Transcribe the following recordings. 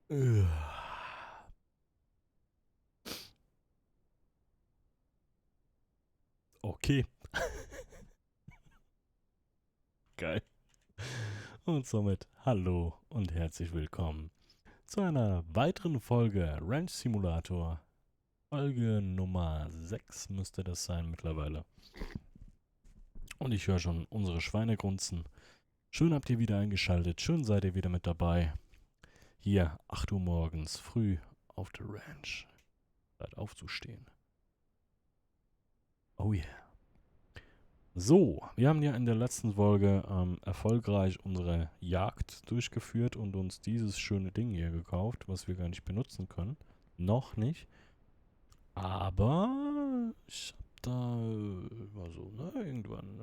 Äh, Okay, geil. Und somit hallo und herzlich willkommen zu einer weiteren Folge Ranch Simulator. Folge Nummer 6 müsste das sein mittlerweile. Und ich höre schon unsere Schweine grunzen. Schön habt ihr wieder eingeschaltet, schön seid ihr wieder mit dabei. Hier, 8 Uhr morgens, früh auf der Ranch. Zeit aufzustehen. Oh yeah. So, wir haben ja in der letzten Folge erfolgreich unsere Jagd durchgeführt und uns dieses schöne Ding hier gekauft, was wir gar nicht benutzen können. Noch nicht. Aber ich hab da mal so, ne, irgendwann.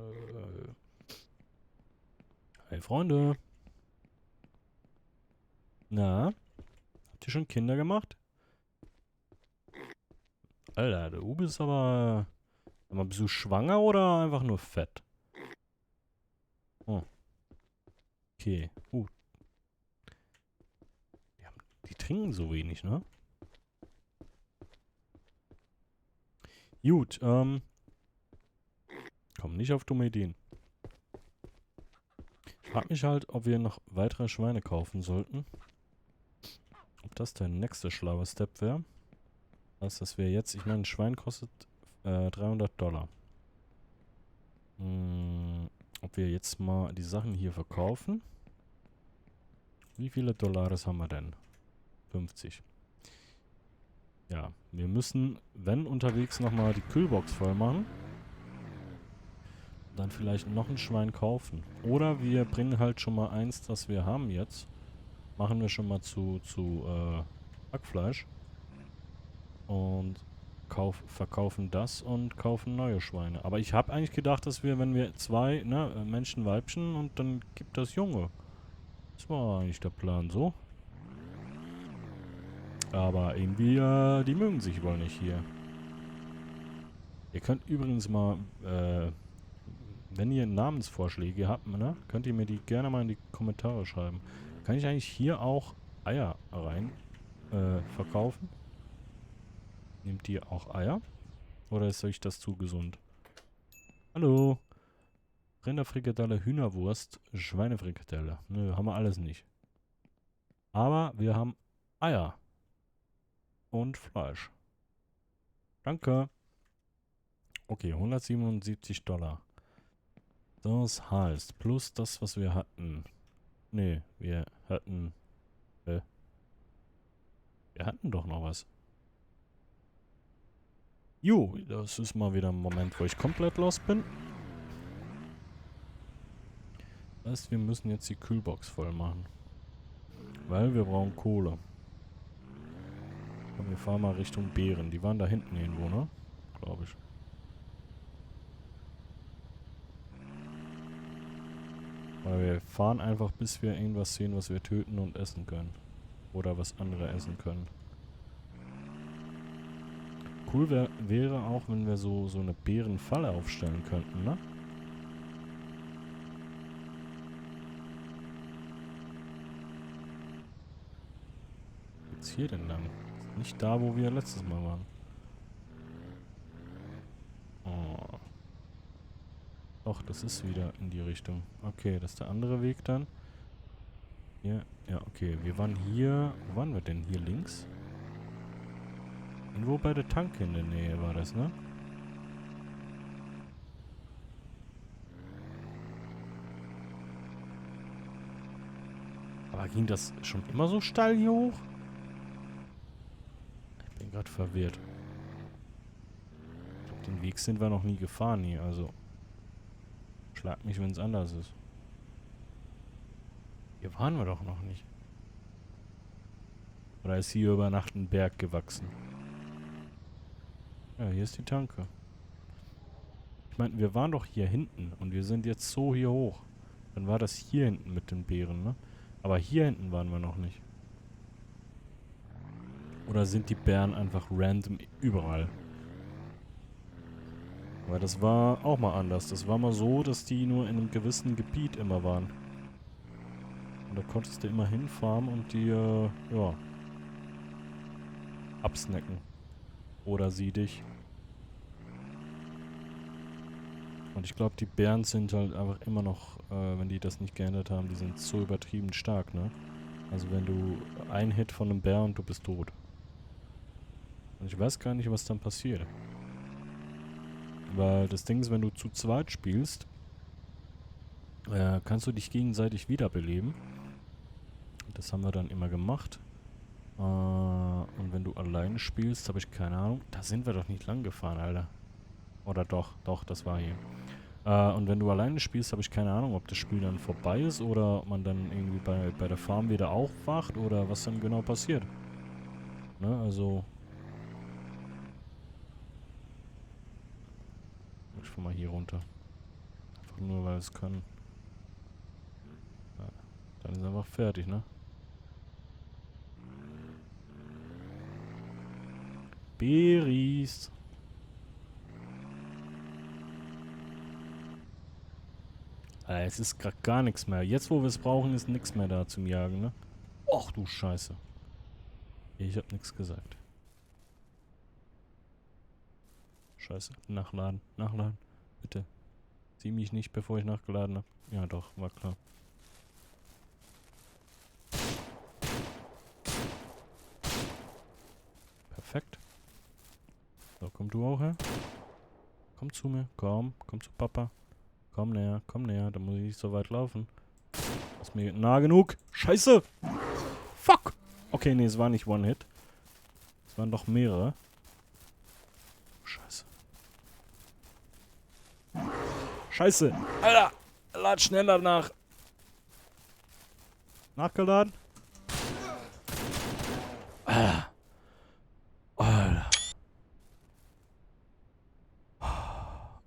Hey Freunde, na, habt ihr schon Kinder gemacht? Alter, du bist aber bist du schwanger oder einfach nur fett? Oh, okay. Die trinken so wenig, ne? Gut, komm nicht auf dumme Ideen. Ich frag mich halt, ob wir noch weitere Schweine kaufen sollten. Ob das der nächste schlaue Step wäre. Also, dass wir jetzt, ich meine, ein Schwein kostet $300. Ob wir jetzt mal die Sachen hier verkaufen. Wie viele Dollars haben wir denn? 50. Ja, wir müssen, wenn unterwegs, nochmal die Kühlbox voll machen. Dann vielleicht noch ein Schwein kaufen. Oder wir bringen halt schon mal eins, das wir haben jetzt. Machen wir schon mal zu Hackfleisch. Und verkaufen das und kaufen neue Schweine. Aber ich habe eigentlich gedacht, dass wir, wenn wir zwei, ne, Männchen, Weibchen und dann gibt das Junge. Das war eigentlich der Plan so. Aber irgendwie, die mögen sich wohl nicht hier. Ihr könnt übrigens mal, wenn ihr Namensvorschläge habt, ne, könnt ihr mir die gerne mal in die Kommentare schreiben. Kann ich eigentlich hier auch Eier rein verkaufen? Nehmt ihr auch Eier? Oder ist euch das zu gesund? Hallo? Rinderfrikadelle, Hühnerwurst, Schweinefrikadelle. Nö, haben wir alles nicht. Aber wir haben Eier und Fleisch. Danke. Okay, $177. Das heißt, plus das, was wir hatten. Nee, äh, wir hatten doch noch was. Jo, das ist mal wieder ein Moment, wo ich komplett lost bin. Das heißt, wir müssen jetzt die Kühlbox voll machen. Weil wir brauchen Kohle. Und wir fahren mal Richtung Beeren. Die waren da hinten irgendwo, ne? Glaube ich. Weil wir fahren einfach, bis wir irgendwas sehen, was wir töten und essen können. Oder was andere essen können. Cool wäre auch, wenn wir so eine Bärenfalle aufstellen könnten, ne? Geht's hier denn lang? Nicht da, wo wir letztes Mal waren. Oh. Doch, das ist wieder in die Richtung. Okay, das ist der andere Weg dann. Hier, ja, okay. Wir waren hier. Wo waren wir denn? Hier links? Irgendwo bei der Tanke in der Nähe war das, ne? Aber ging das schon immer so steil hier hoch? Ich bin gerade verwirrt. Ich glaub, den Weg sind wir noch nie gefahren hier, also. Schlag mich, wenn es anders ist. Hier waren wir doch noch nicht. Oder ist hier über Nacht ein Berg gewachsen? Ja, hier ist die Tanke. Ich meine, wir waren doch hier hinten und wir sind jetzt so hier hoch. Dann war das hier hinten mit den Beeren, ne? Aber hier hinten waren wir noch nicht. Oder sind die Bären einfach random überall? Weil das war auch mal anders. Das war mal so, dass die nur in einem gewissen Gebiet immer waren. Und da konntest du immer hinfahren und die, ja, absnacken. Oder sie dich. Und ich glaube, die Bären sind halt einfach immer noch, wenn die das nicht geändert haben, die sind so übertrieben stark, ne? Also wenn du ein Hit von einem Bär und du bist tot. Und ich weiß gar nicht, was dann passiert. Weil das Ding ist, wenn du zu zweit spielst, kannst du dich gegenseitig wiederbeleben. Das haben wir dann immer gemacht. Und wenn du alleine spielst, habe ich keine Ahnung. Da sind wir doch nicht lang gefahren, Alter. Oder doch, das war hier. Und wenn du alleine spielst, habe ich keine Ahnung, ob das Spiel dann vorbei ist oder ob man dann irgendwie bei der Farm wieder aufwacht oder was dann genau passiert. Ne, also... Ich fahr mal hier runter. Einfach nur, weil es kann. Ja, dann ist einfach fertig, ne? Beris. Es ist gerade gar nichts mehr. Jetzt, wo wir es brauchen, ist nichts mehr da zum Jagen, ne? Och, du Scheiße. Ich hab nichts gesagt. Scheiße. Nachladen. Nachladen. Bitte. Sieh mich nicht, bevor ich nachgeladen habe. Ja, doch. War klar. Perfekt. So, komm du auch her. Komm zu mir. Komm zu Papa. Komm näher. Da muss ich nicht so weit laufen. Ist mir nah genug. Scheiße! Fuck! Okay, nee, es war nicht One-Hit. Es waren doch mehrere. Scheiße. Scheiße! Alter! Lad schneller nach! Nachgeladen? Alter! Alter!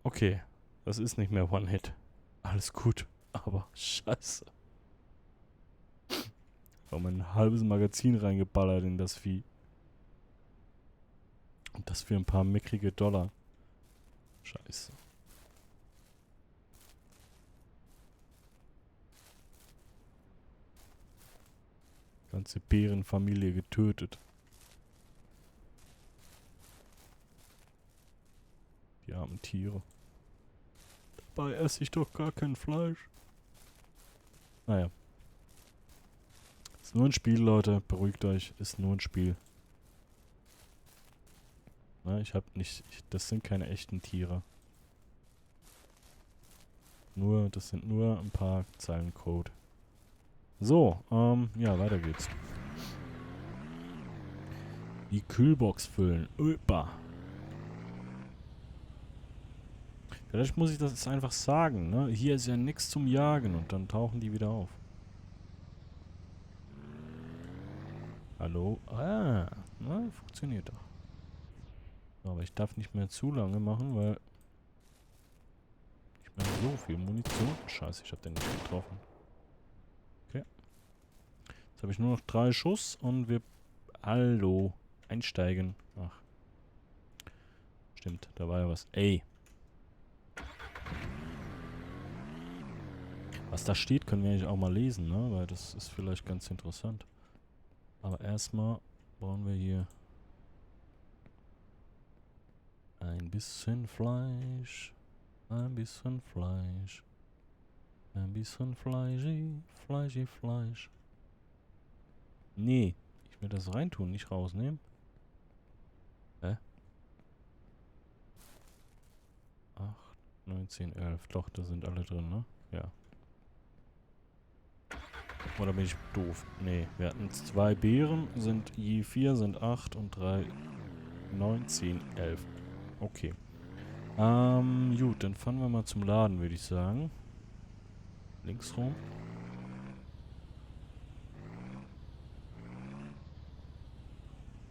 Okay. Das ist nicht mehr One-Hit. Alles gut. Aber scheiße. Ich habe mein halbes Magazin reingeballert in das Vieh. Und das für ein paar mickrige $. Scheiße. Ganze Bärenfamilie getötet. Die armen Tiere. Dabei esse ich doch gar kein Fleisch. Naja. Ist nur ein Spiel, Leute. Beruhigt euch. Ist nur ein Spiel. Na, ich hab nicht... das sind keine echten Tiere. Das sind nur ein paar Zeilen Code. So, ja, weiter geht's. Die Kühlbox füllen. Opa. Vielleicht muss ich das jetzt einfach sagen, ne? Hier ist ja nichts zum Jagen und dann tauchen die wieder auf. Hallo? Ah, na, funktioniert doch. So, aber ich darf nicht mehr zu lange machen, weil... ich meine, so viel Munition. Scheiße, ich hab den nicht getroffen. Okay. Jetzt habe ich nur noch 3 Schuss und wir... Hallo. Einsteigen. Ach. Stimmt, da war ja was. Ey. Was da steht, können wir eigentlich auch mal lesen, ne? Weil das ist vielleicht ganz interessant. Aber erstmal brauchen wir hier ein bisschen Fleisch. Ein bisschen Fleisch. Ein bisschen Fleisch. Nee, ich will das reintun, nicht rausnehmen. Hä? 8, 19, 11. Doch, da sind alle drin, ne? Ja. Oder bin ich doof? Nee, wir hatten 2 Beeren, sind je 4, sind 8 und 3, 9, 10, 11. Okay. Gut, dann fahren wir mal zum Laden, würde ich sagen. Links rum.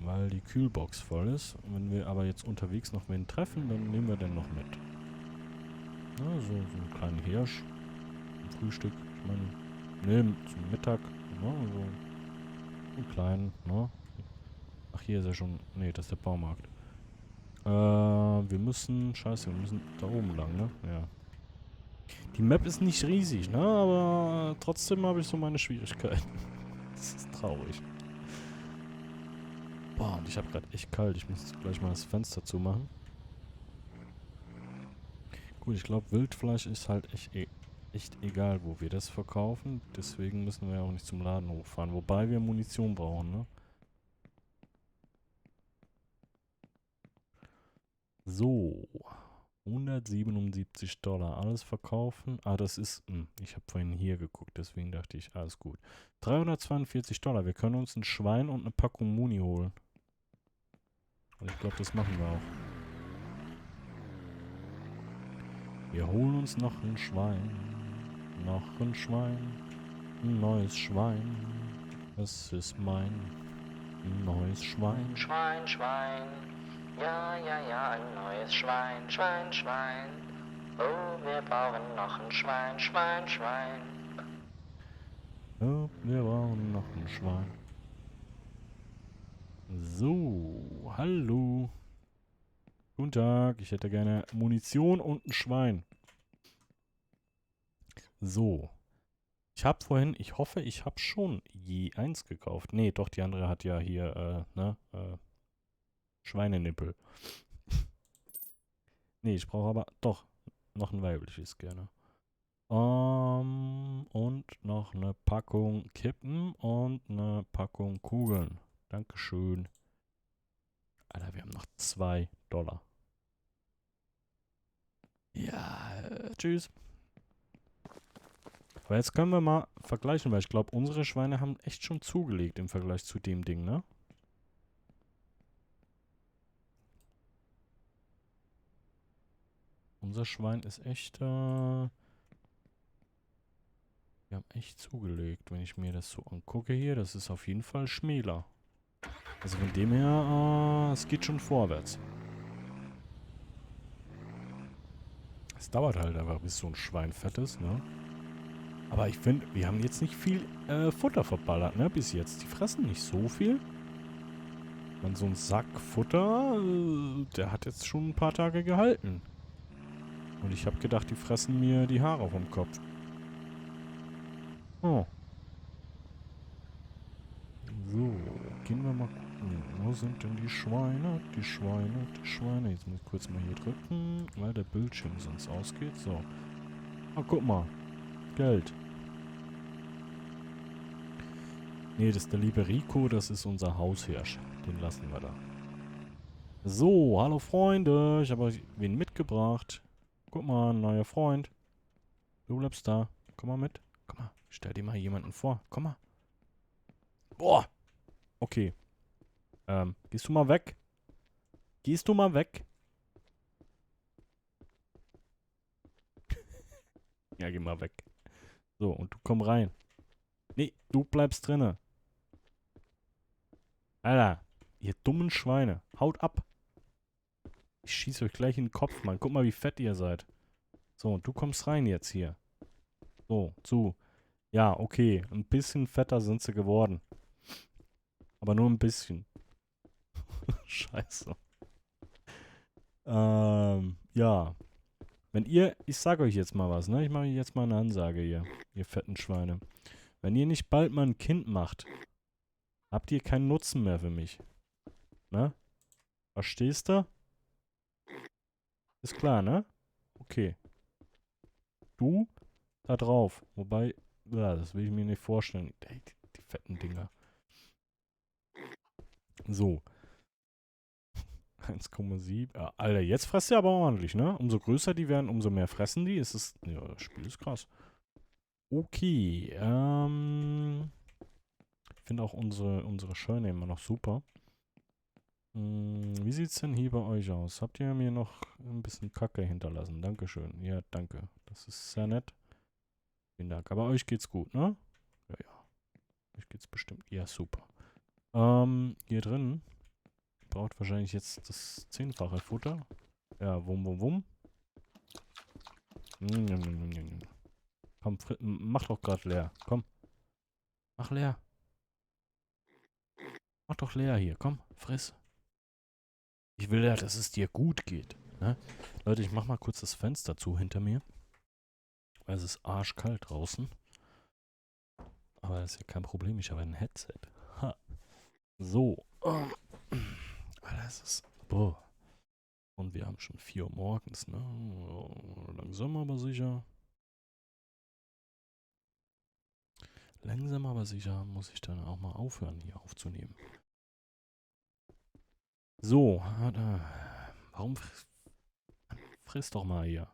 Weil die Kühlbox voll ist. Wenn wir aber jetzt unterwegs noch wen treffen, dann nehmen wir den noch mit. Ja, so einen kleinen Hirsch. Zum Frühstück. Ich meine, zum Mittag. Ne, so einen kleinen, ne? Ach, hier ist er schon. Ne, das ist der Baumarkt. Wir müssen da oben lang, ne? Ja. Die Map ist nicht riesig, ne? Aber trotzdem habe ich so meine Schwierigkeiten. Das ist traurig. Boah, und ich habe gerade echt kalt. Ich muss jetzt gleich mal das Fenster zumachen. Gut, ich glaube, Wildfleisch ist halt echt egal, wo wir das verkaufen. Deswegen müssen wir ja auch nicht zum Laden hochfahren. Wobei wir Munition brauchen, ne? So. $177. Alles verkaufen. Ah, das ist... ich habe vorhin hier geguckt, deswegen dachte ich, alles gut. $342. Wir können uns ein Schwein und eine Packung Muni holen. Und ich glaube, das machen wir auch. Wir holen uns noch ein Schwein. Noch ein Schwein. Ein neues Schwein. Es ist mein neues Schwein. Schwein, Schwein. Ja, ja, ja, ein neues Schwein, Schwein, Schwein. Oh, wir brauchen noch ein Schwein, Schwein, Schwein. Ja, wir brauchen noch ein Schwein. So, hallo. Guten Tag, ich hätte gerne Munition und ein Schwein. So. Ich habe vorhin, ich hoffe, ich habe schon je eins gekauft. Nee, doch, die andere hat ja hier, Schweinenippel. Nee, ich brauche aber doch noch ein weibliches gerne. Und noch eine Packung Kippen und eine Packung Kugeln. Dankeschön. Alter, wir haben noch $2. Ja, tschüss. Aber jetzt können wir mal vergleichen, weil ich glaube, unsere Schweine haben echt schon zugelegt im Vergleich zu dem Ding, ne? Unser Schwein ist echt, wir haben echt zugelegt, wenn ich mir das so angucke hier. Das ist auf jeden Fall schmäler. Also von dem her, es geht schon vorwärts. Es dauert halt einfach, bis so ein Schwein fett ist, ne? Aber ich finde, wir haben jetzt nicht viel Futter verballert, ne? Bis jetzt. Die fressen nicht so viel. Man, so ein Sack Futter, der hat jetzt schon ein paar Tage gehalten. Und ich habe gedacht, die fressen mir die Haare vom Kopf. Oh. So, gehen wir mal gucken. Wo sind denn die Schweine? Die Schweine, die Schweine. Jetzt muss ich kurz mal hier drücken, weil der Bildschirm sonst ausgeht. So. Ah, guck mal. Geld. Nee, das ist der liebe Rico, das ist unser Haushirsch. Den lassen wir da. So, hallo Freunde. Ich habe euch wen mitgebracht. Guck mal, ein neuer Freund. Du bleibst da. Komm mal mit. Komm mal, stell dir mal jemanden vor. Komm mal. Boah. Okay. Gehst du mal weg? Gehst du mal weg? Ja, geh mal weg. So, und du komm rein. Nee, du bleibst drinne. Alter, ihr dummen Schweine. Haut ab. Ich schieß euch gleich in den Kopf, Mann. Guck mal, wie fett ihr seid. So, und du kommst rein jetzt hier. So, zu. Ja, okay. Ein bisschen fetter sind sie geworden. Aber nur ein bisschen. Scheiße. Ja. Wenn ihr, ich sag euch jetzt mal was, ne? Ich mache jetzt mal eine Ansage hier, ihr fetten Schweine. Wenn ihr nicht bald mal ein Kind macht, habt ihr keinen Nutzen mehr für mich. Ne? Verstehst du? Ist klar, ne? Okay. Du da drauf. Wobei, ja, das will ich mir nicht vorstellen. Ey, die fetten Dinger. So. 1,7. Ja, Alter, jetzt fresst ihr aber ordentlich, ne? Umso größer die werden, umso mehr fressen die. Ja, das Spiel ist krass. Okay, ich finde auch unsere Scheune immer noch super. Wie sieht's denn hier bei euch aus? Habt ihr mir noch ein bisschen Kacke hinterlassen? Dankeschön. Ja, danke. Das ist sehr nett. Vielen Dank. Aber euch geht's gut, ne? Ja, ja. Euch geht's bestimmt. Ja, super. Hier drin braucht wahrscheinlich jetzt das 10-fache Futter. Ja, wum, wum, wum. Komm, mach doch gerade leer. Komm. Mach leer. Mach doch leer hier. Komm, friss. Ich will ja, dass es dir gut geht. Ne? Leute, ich mach mal kurz das Fenster zu hinter mir. Weil es ist arschkalt draußen. Aber das ist ja kein Problem. Ich habe ein Headset. Ha. So. es ist... Boah. Und wir haben schon 4 Uhr morgens, ne? Langsam aber sicher. Langsam aber sicher muss ich dann auch mal aufhören, hier aufzunehmen. So, warum friss doch mal hier.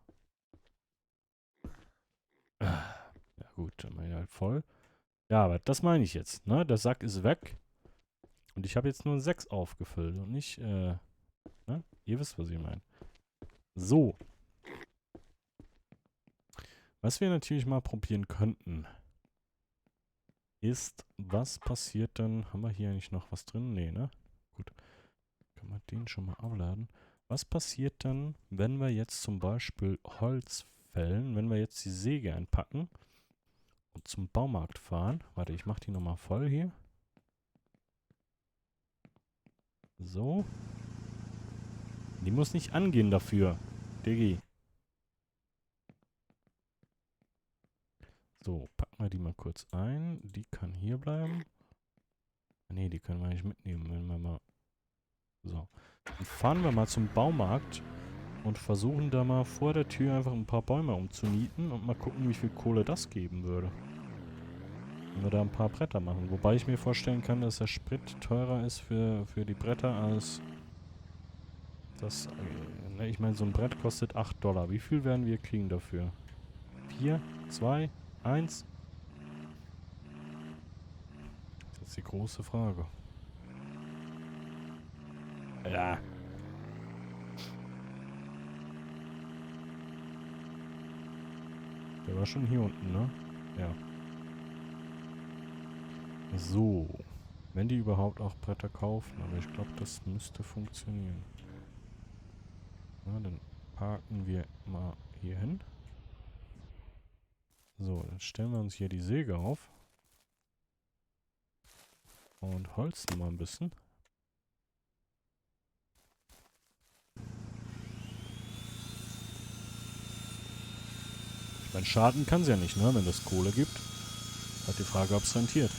Ja gut, dann bin ich halt voll. Ja, aber das meine ich jetzt, ne? Der Sack ist weg. Und ich habe jetzt nur 6 aufgefüllt und nicht, ne? Ihr wisst, was ich meine. So. Was wir natürlich mal probieren könnten, ist, was passiert dann? Haben wir hier eigentlich noch was drin? Nee, ne? Gut. Können wir den schon mal abladen. Was passiert dann, wenn wir jetzt zum Beispiel Holz fällen, wenn wir jetzt die Säge einpacken und zum Baumarkt fahren? Warte, ich mache die nochmal voll hier. So. Die muss nicht angehen dafür. Diggi. So, packen wir die mal kurz ein. Die kann hier bleiben. Ne, die können wir nicht mitnehmen, wenn wir mal... So. Dann fahren wir mal zum Baumarkt und versuchen da mal vor der Tür einfach ein paar Bäume umzunieten und mal gucken, wie viel Kohle das geben würde. Wenn wir da ein paar Bretter machen. Wobei ich mir vorstellen kann, dass der Sprit teurer ist für die Bretter als das... ne, ich meine, so ein Brett kostet $8. Wie viel werden wir kriegen dafür? 4? 2? 1? Das ist die große Frage. Ja. Der war schon hier unten, ne? Ja. So. Wenn die überhaupt auch Bretter kaufen, aber ich glaube, das müsste funktionieren. Na, dann parken wir mal hier hin. So, dann stellen wir uns hier die Säge auf. Und holzen mal ein bisschen. Ich meine, schaden kann es ja nicht, ne, wenn es Kohle gibt. Halt die Frage, ob es rentiert.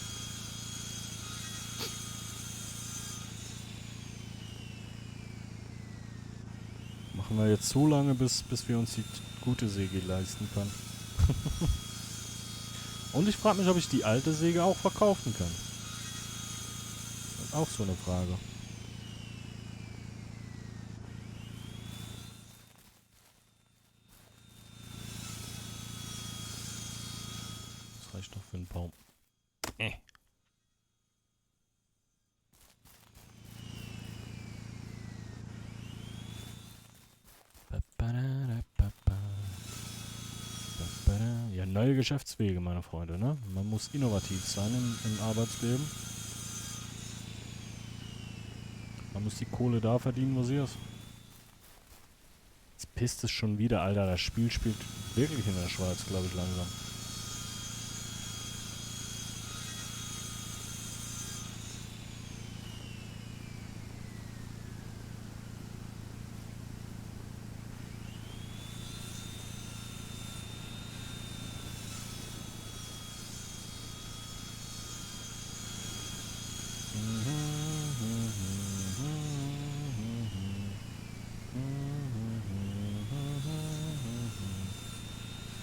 Machen wir jetzt so lange, bis wir uns die gute Säge leisten können. Und ich frage mich, ob ich die alte Säge auch verkaufen kann. Das ist auch so eine Frage. Das reicht doch für einen Baum. Ja, neue Geschäftswege, meine Freunde, ne? Man muss innovativ sein im Arbeitsleben. Man muss die Kohle da verdienen, wo sie ist. Jetzt pisst es schon wieder, Alter. Das Spiel spielt wirklich in der Schweiz, glaube ich, langsam.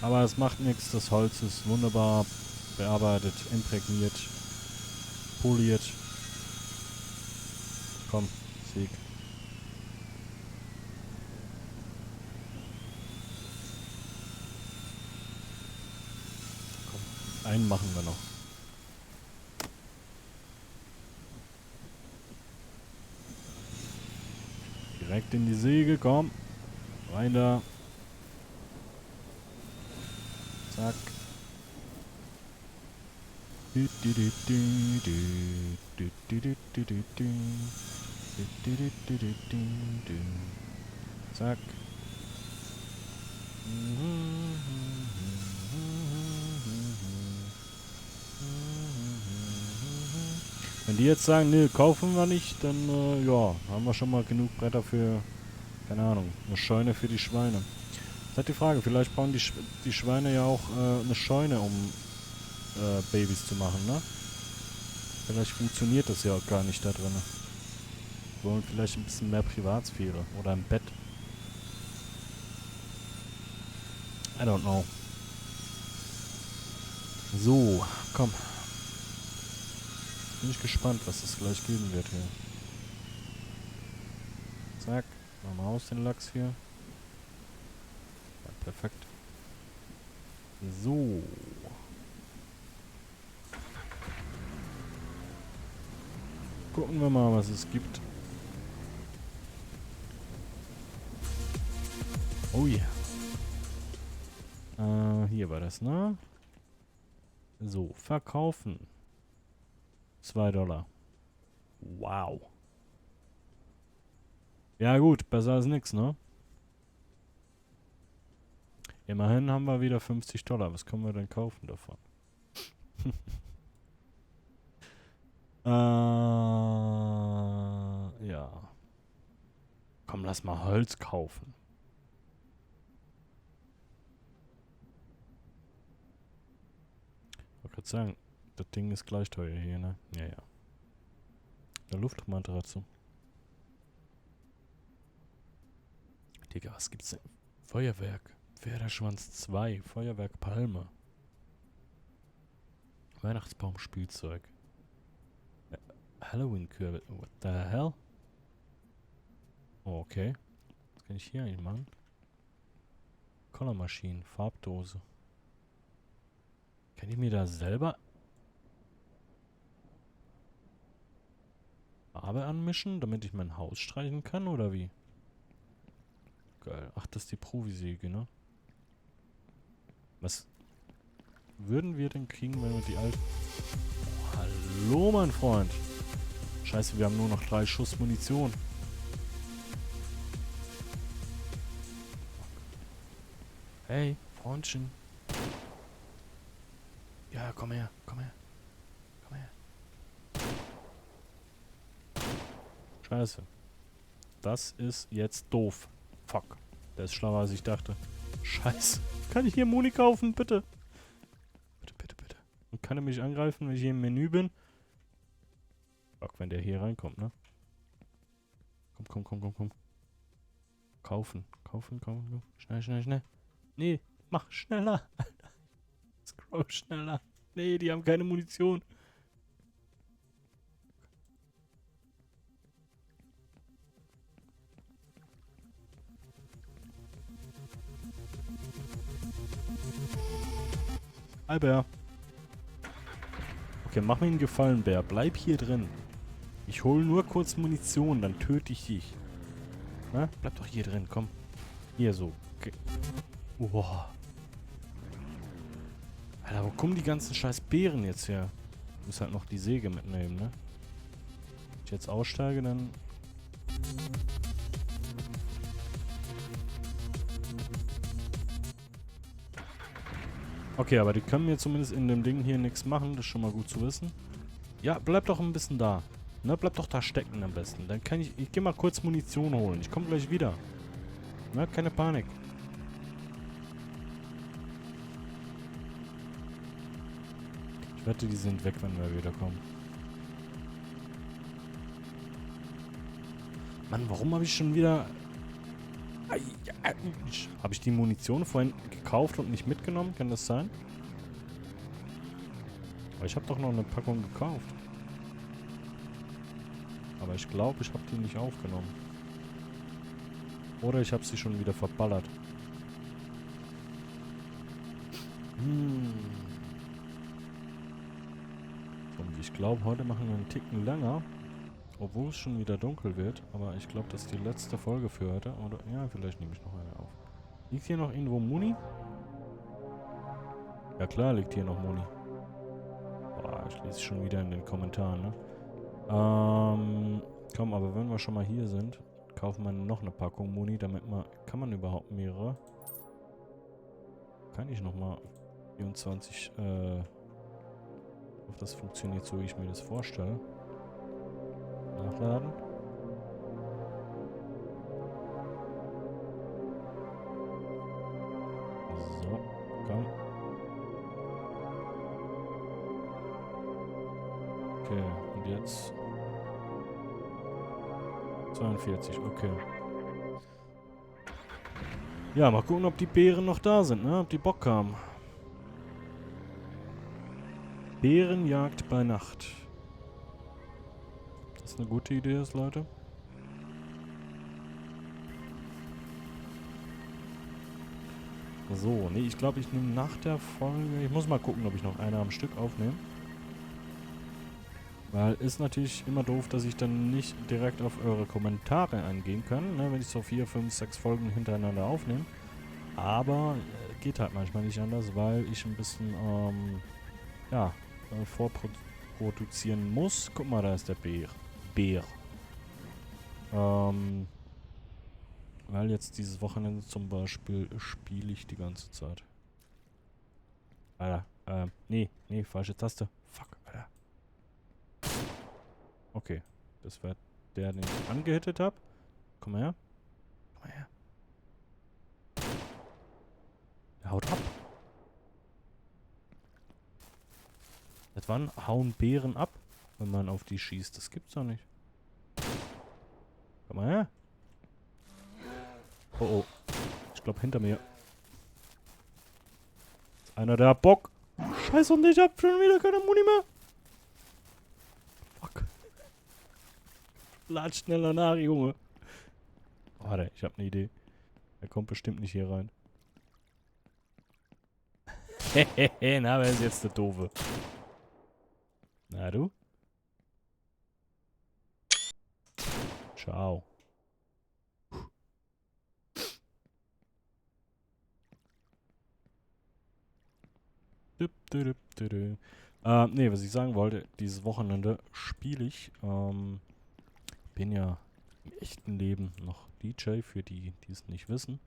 Aber es macht nichts, das Holz ist wunderbar bearbeitet, imprägniert, poliert. Komm, Sieg. Komm, einen machen wir noch. Direkt in die Säge, komm. Rein da. Zack. Zack. Wenn die jetzt sagen, nee, kaufen wir nicht, dann ja, haben wir schon mal genug Bretter für, keine Ahnung, eine Scheune für die Schweine. Das ist halt die Frage, vielleicht brauchen die Schweine ja auch eine Scheune, um Babys zu machen, ne? Vielleicht funktioniert das ja auch gar nicht da drin. wollen vielleicht ein bisschen mehr Privatsphäre. Oder ein Bett. I don't know. So, komm. Bin ich gespannt, was es gleich geben wird hier. Zack. Nochmal aus den Lachs hier. Ja, perfekt. So. Gucken wir mal, was es gibt. Oh ja. Hier war das, ne? So, verkaufen. $2. Wow. Ja gut, besser als nix, ne? Immerhin haben wir wieder $50. Was können wir denn kaufen davon? Ja. Komm, lass mal Holz kaufen. Ich wollte gerade sagen, das Ding ist gleich teuer hier, ne? Ja, ja. Eine Luftmatratze. Digga, was gibt's denn? Feuerwerk. Pferdeschwanz 2. Feuerwerk Palme. Weihnachtsbaum-Spielzeug. Halloween-Kürbis. What the hell? Oh, okay. Was kann ich hier eigentlich machen? Colormaschinen. Farbdose. Kann ich mir da selber Farbe anmischen, damit ich mein Haus streichen kann, oder wie? Geil. Ach, das ist die Provisäge, ne? Was würden wir denn kriegen, wenn wir die alte... Oh, hallo, mein Freund. Scheiße, wir haben nur noch 3 Schuss Munition. Hey, Freundchen. Ja, komm her, komm her. Komm her. Scheiße. Das ist jetzt doof. Fuck. Der ist schlauer, als ich dachte. Scheiße. Kann ich hier Muni kaufen, bitte? Bitte, bitte, bitte. Und kann er mich angreifen, wenn ich hier im Menü bin? Fuck, wenn der hier reinkommt, ne? Komm, komm, komm, komm, komm. Kaufen, kaufen, kaufen, kaufen. Schnell, schnell, schnell. Nee, mach schneller. Scroll schneller. Nee, die haben keine Munition. Hi, Bär. Okay, mach mir einen Gefallen, Bär. Bleib hier drin. Ich hole nur kurz Munition, dann töte ich dich. Na, bleib doch hier drin, komm. Hier so. Okay. Boah. Alter, wo kommen die ganzen scheiß Beeren jetzt her? Ich muss halt noch die Säge mitnehmen, ne? Wenn ich jetzt aussteige, dann... Okay, aber die können mir zumindest in dem Ding hier nichts machen. Das ist schon mal gut zu wissen. Ja, bleib doch ein bisschen da. Ne, bleib doch da stecken am besten. Dann kann ich... Ich geh mal kurz Munition holen. Ich komme gleich wieder. Ne, keine Panik. Ich wette, die sind weg, wenn wir wiederkommen. Mann, warum habe ich schon wieder... Habe ich die Munition vorhin gekauft und nicht mitgenommen? Kann das sein? Aber ich habe doch noch eine Packung gekauft. Aber ich glaube, ich habe die nicht aufgenommen. Oder ich habe sie schon wieder verballert. Und ich glaube, heute machen wir einen Ticken länger. Obwohl es schon wieder dunkel wird. Aber ich glaube, das ist die letzte Folge für heute. Oder ja, vielleicht nehme ich noch eine auf. Liegt hier noch irgendwo Muni? Ja klar, liegt hier noch Muni. Boah, ich lese schon wieder in den Kommentaren, ne? Komm, aber wenn wir schon mal hier sind, kaufen wir noch eine Packung Muni, damit man... Kann man überhaupt mehrere? Kann ich nochmal 24, ob das funktioniert, so wie ich mir das vorstelle. Nachladen. So, komm. Okay, und jetzt... 42, okay. Ja, mal gucken, ob die Bären noch da sind, ne? Ob die Bock haben. Bärenjagd bei Nacht. Das eine gute Idee ist, Leute. So, nee, ich glaube, ich nehme nach der Folge... Ich muss mal gucken, ob ich noch eine am Stück aufnehme. Weil ist natürlich immer doof, dass ich dann nicht direkt auf eure Kommentare eingehen kann, ne, wenn ich so 4, 5, 6 Folgen hintereinander aufnehme. Aber geht halt manchmal nicht anders, weil ich ein bisschen, ja, vorproduzieren muss. Guck mal, da ist der Bär. Weil jetzt dieses Wochenende zum Beispiel spiele ich die ganze Zeit. Alter, nee, falsche Taste. Fuck, Alter. Okay, das war der, den ich angehittet habe. Komm mal her. Komm mal her. Der haut ab. Das wann hauen Bären ab, wenn man auf die schießt? Das gibt's doch nicht. Komm mal her. Oh oh. Ich glaube hinter mir. Ist einer, der hat Bock. Scheiße, und ich hab schon wieder keine Muni mehr. Fuck. Lad schneller nach, Junge. Warte, ich hab eine Idee. Er kommt bestimmt nicht hier rein. Hehehe, na, wer ist jetzt der Doofe? Na, du? Ciao. Nee, was ich sagen wollte, dieses Wochenende spiele ich. Bin ja im echten Leben noch DJ, für die, die es nicht wissen.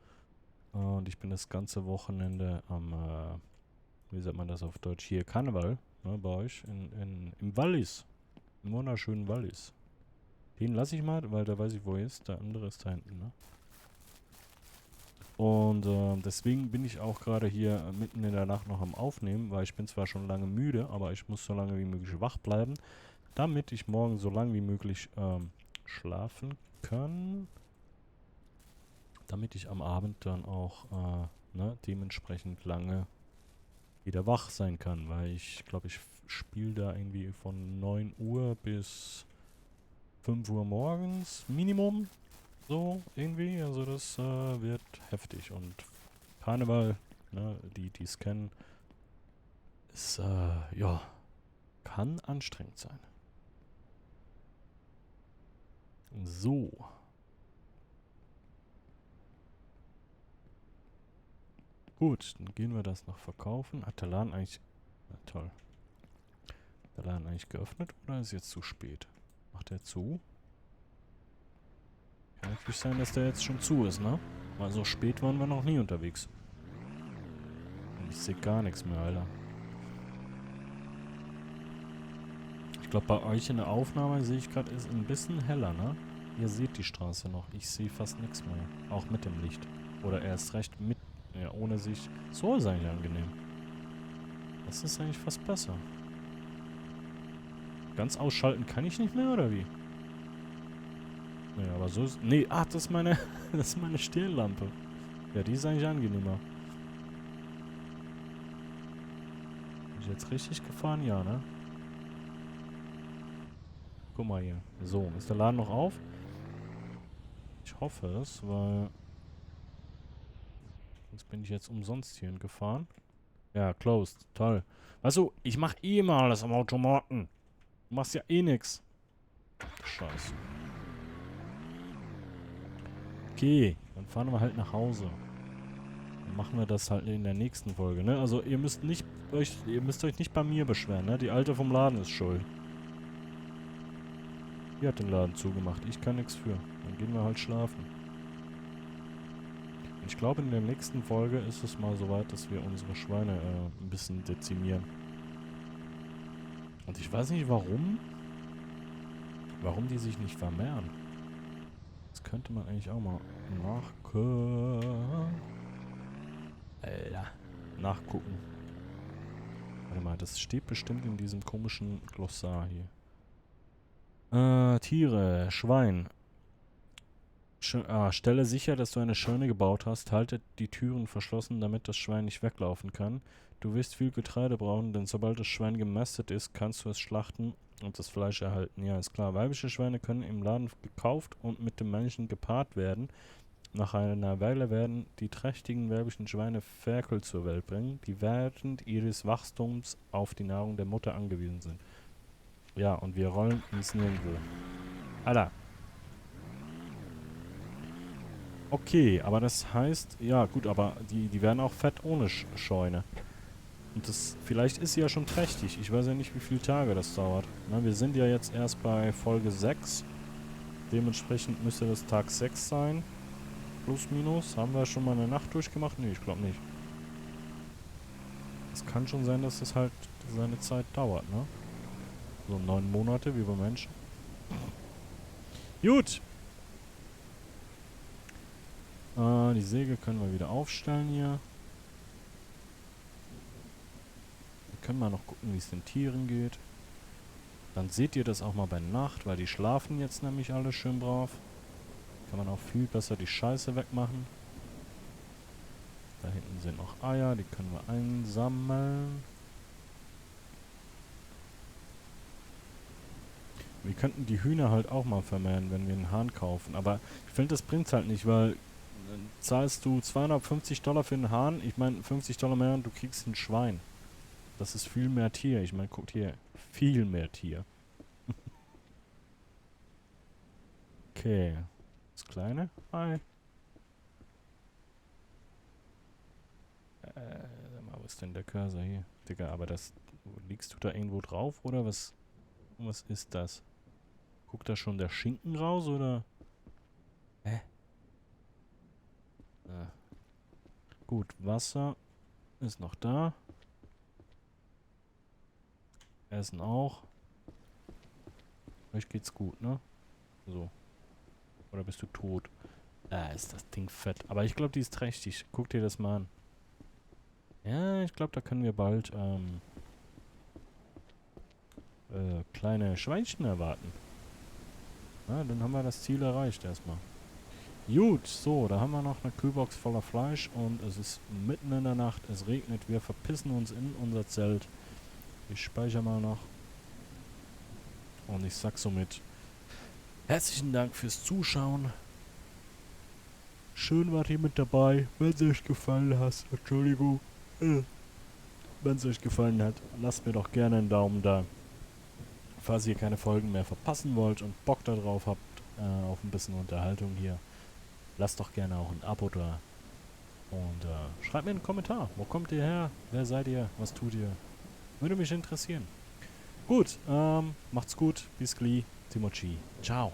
Und ich bin das ganze Wochenende am, wie sagt man das auf Deutsch, hier Karneval, ne, bei euch, im Wallis. Im wunderschönen Wallis. Den lasse ich mal, weil da weiß ich, wo er ist. Der andere ist da hinten, ne? Und deswegen bin ich auch gerade hier mitten in der Nacht noch am Aufnehmen, weil ich bin zwar schon lange müde, aber ich muss so lange wie möglich wach bleiben, damit ich morgen so lange wie möglich schlafen kann, damit ich am Abend dann auch ne, dementsprechend lange wieder wach sein kann, weil ich glaube, ich spiele da irgendwie von 9 Uhr bis 5 Uhr morgens Minimum. So, irgendwie, also das wird heftig. Und Karneval, ne, die es kennen, ist, ja, kann anstrengend sein. So. Gut, dann gehen wir das noch verkaufen. Hat der Laden eigentlich... Na toll. Der Laden eigentlich geöffnet oder ist jetzt zu spät? Macht der zu? Kann natürlich sein, dass der jetzt schon zu ist, ne? Weil so spät waren wir noch nie unterwegs. Und ich sehe gar nichts mehr, Alter. Ich glaube, bei euch in der Aufnahme sehe ich gerade, ist ein bisschen heller, ne? Ihr seht die Straße noch. Ich sehe fast nichts mehr. Auch mit dem Licht. Oder erst recht mit... Ja, ohne sich... So ist eigentlich angenehm. Das ist eigentlich fast besser. Ganz ausschalten kann ich nicht mehr, oder wie? Nee, aber so ist... Nee, das ist meine... das ist meine Stirnlampe. Ja, die ist eigentlich angenehmer. Bin ich jetzt richtig gefahren? Ja, ne? Guck mal hier. So, ist der Laden noch auf? Ich hoffe es, weil... Sonst bin ich jetzt umsonst hierhin gefahren. Ja, closed. Toll. Weißt du, ich mach eh immer alles am Automaten. Du machst ja eh nix. Scheiße. Okay, dann fahren wir halt nach Hause. Dann machen wir das halt in der nächsten Folge, ne? Also ihr müsst euch nicht bei mir beschweren, ne? Die Alte vom Laden ist schuld. Die hat den Laden zugemacht. Ich kann nichts für. Dann gehen wir halt schlafen. Und ich glaube, in der nächsten Folge ist es mal soweit, dass wir unsere Schweine ein bisschen dezimieren. Und ich weiß nicht warum. Warum die sich nicht vermehren. Das könnte man eigentlich auch mal nachgucken. Warte mal, das steht bestimmt in diesem komischen Glossar hier. Tiere, Schwein. Stelle sicher, dass du eine Scheune gebaut hast. Halte die Türen verschlossen, damit das Schwein nicht weglaufen kann. Du wirst viel Getreide brauchen, denn sobald das Schwein gemästet ist, kannst du es schlachten und das Fleisch erhalten. Ja, ist klar. Weibliche Schweine können im Laden gekauft und mit dem Männchen gepaart werden. Nach einer Weile werden die trächtigen weiblichen Schweine Ferkel zur Welt bringen, die während ihres Wachstums auf die Nahrung der Mutter angewiesen sind. Ja, und wir rollen ins Nirgendwo. Alter. Okay, aber das heißt, ja gut, aber die werden auch fett ohne Scheune. Und das, vielleicht ist sie ja schon trächtig. Ich weiß ja nicht, wie viele Tage das dauert. Na, wir sind ja jetzt erst bei Folge 6. Dementsprechend müsste das Tag 6 sein. Plus, minus. Haben wir schon mal eine Nacht durchgemacht? Nee, ich glaube nicht. Es kann schon sein, dass das halt seine Zeit dauert, ne? So 9 Monate, wie bei Menschen. Gut. Die Säge können wir wieder aufstellen hier. Wir können mal noch gucken, wie es den Tieren geht. Dann seht ihr das auch mal bei Nacht, weil die schlafen jetzt nämlich alle schön brav. Kann man auch viel besser die Scheiße wegmachen. Da hinten sind noch Eier, die können wir einsammeln. Wir könnten die Hühner halt auch mal vermehren, wenn wir einen Hahn kaufen. Aber ich finde, das bringt halt nicht, weil zahlst du $250 für einen Hahn. Ich meine, $50 mehr und du kriegst ein Schwein. Das ist viel mehr Tier. Ich meine, guckt hier, viel mehr Tier. Okay. Das kleine? Hi. Sag mal, wo ist denn der Cursor hier? Digga, aber das... Liegst du da irgendwo drauf, oder was? Was ist das? Guckt da schon der Schinken raus, oder? Hä? Ah. Gut, Wasser ist noch da. Essen auch. Euch geht's gut, ne? So. Oder bist du tot? Ist das Ding fett. Aber ich glaube, die ist trächtig. Guck dir das mal an. Ja, ich glaube, da können wir bald, kleine Schweinchen erwarten. Ja, dann haben wir das Ziel erreicht erstmal. Gut, so, da haben wir noch eine Kühlbox voller Fleisch und es ist mitten in der Nacht, es regnet, wir verpissen uns in unser Zelt. Ich speichere mal noch. Und ich sag somit herzlichen Dank fürs Zuschauen. Schön wart ihr mit dabei. Wenn es euch gefallen hat, Entschuldigung. Wenn es euch gefallen hat, lasst mir doch gerne einen Daumen da. Falls ihr keine Folgen mehr verpassen wollt und Bock darauf habt, auf ein bisschen Unterhaltung hier, lasst doch gerne auch ein Abo da. Und schreibt mir einen Kommentar. Wo kommt ihr her? Wer seid ihr? Was tut ihr? Würde mich interessieren. Gut, macht's gut. Bis gleich. Timochi. Ciao.